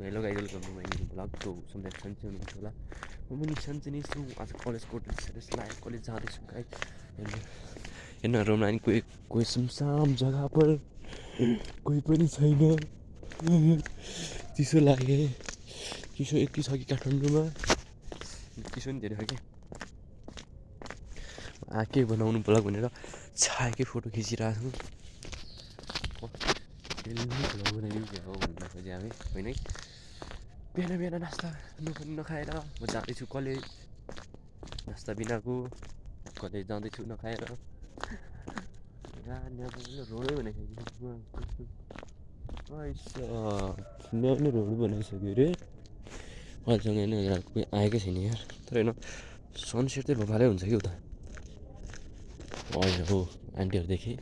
Hello guys, welcome to my new blog. तो सम्झाइ सन्चै हुनुहुन्छ होला। म पनि सन्चै नै छु। आज कलेजको ड्रेसहरू लगाएर कलेज जाँदैछु गाइस। हेर्न रोमानी कोही सुनसान जग्गा पर कोही पनि छैन। चिसो लागे। चिसो यति छ कि काठमाडौँमा चिसो नि धेरै छ कि के बनाउनु ब्लग भनेर छायाकै फोटो खिचिरहेको छु। ब्लग बनाइदिउँ क्या हो भन्न खोजेँ हामी, होइन है। बिहान बिहान नास्ता पनि नखाएर म जाँदैछु कलेज। नास्ता बिनाको कलेज जाँदैछु नखाएर। रोडै बनाइसक्यो ल्याउने रोड बनाइसक्यो अरे अहिलेसँग होइन। कोही आएकै छैन यार। तर होइन सनसेट चाहिँ भोपालै हुन्छ कि उता। होइन हो आन्टीहरू देखेँ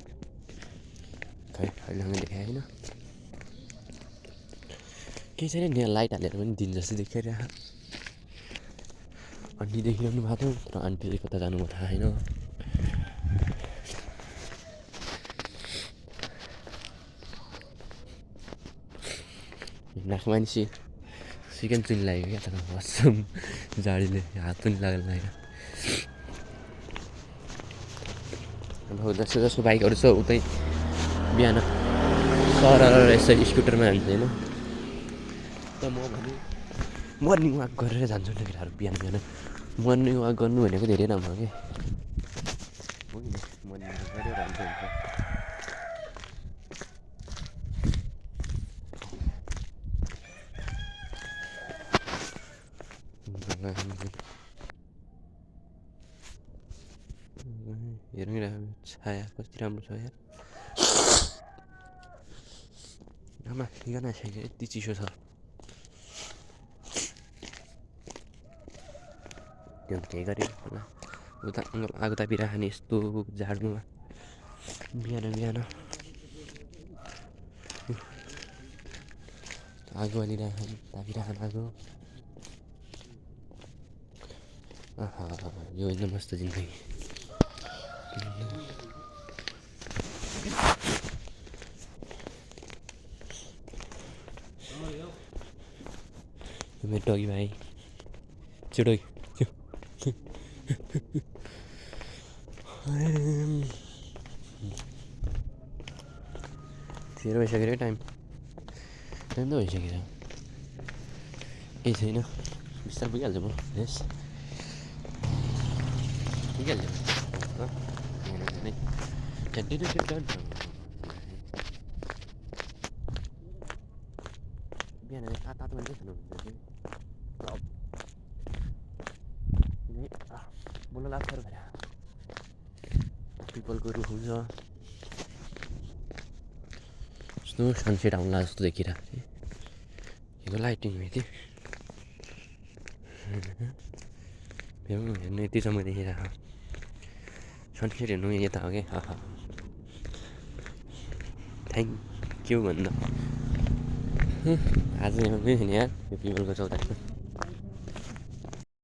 खै अहिलेसँग देखाएँ होइन। केही छैन नि, यहाँ लाइट हालेर पनि दिन जस्तै देखिरहेको। आन्टी देखिरहनु भएको थियो, तर आन्टी चाहिँ कता जानु थाहा छैन। नाकमा नि चिकन चुनी लागेको क्या, तर कसम जाडीले हात पनि लागेर जस्तो जस्तो बाइकहरू छ उतै बिहान सर यसो स्कुटरमा हान्छ होइन। त म भने मर्निङ वाक गरेर जान्छु नि केटाहरू। बिहान बिहान मर्निङ वाक गर्नु भनेको धेरै राम्रो हो कि। हो कि मर्निङ वाक गरेर राम्रो हुन्छ। हेरिरहेको छाया कति राम्रो छ यार। आमा ठिक न छैन, यति चिसो छ। त्यो केही गरेँ होला उता आगो तापिरहेको नि यस्तो जाडोमा बिहान बिहान आगो हालिरहेको तापिरहेको आगो। आहा यो होइन मस्त जिन्दगी। मेरो डगी भाइ छिटो तेह्र भइसक्यो अरे टाइम त भइसक्यो। केही छैन, बिस्तारै पुगिहाल्छ म। यस पुगिहाल्छ नै बिहान तातो पनि खानुहुन्छ बोल्न लाग्छ र भाइ। पिपलको रुख हुन्छ यस्तो सनसेट आउला जस्तो देखिरहेको थिएँ। यो लाइटिङ थियो हेर्नु यतिसम्म देखिरहेको। सनसेट हेर्नु यता हो क्या। थ्याङ्क यू भन्दा आज यहाँ पनि छैन यार यो पिपलको चौतारीमा।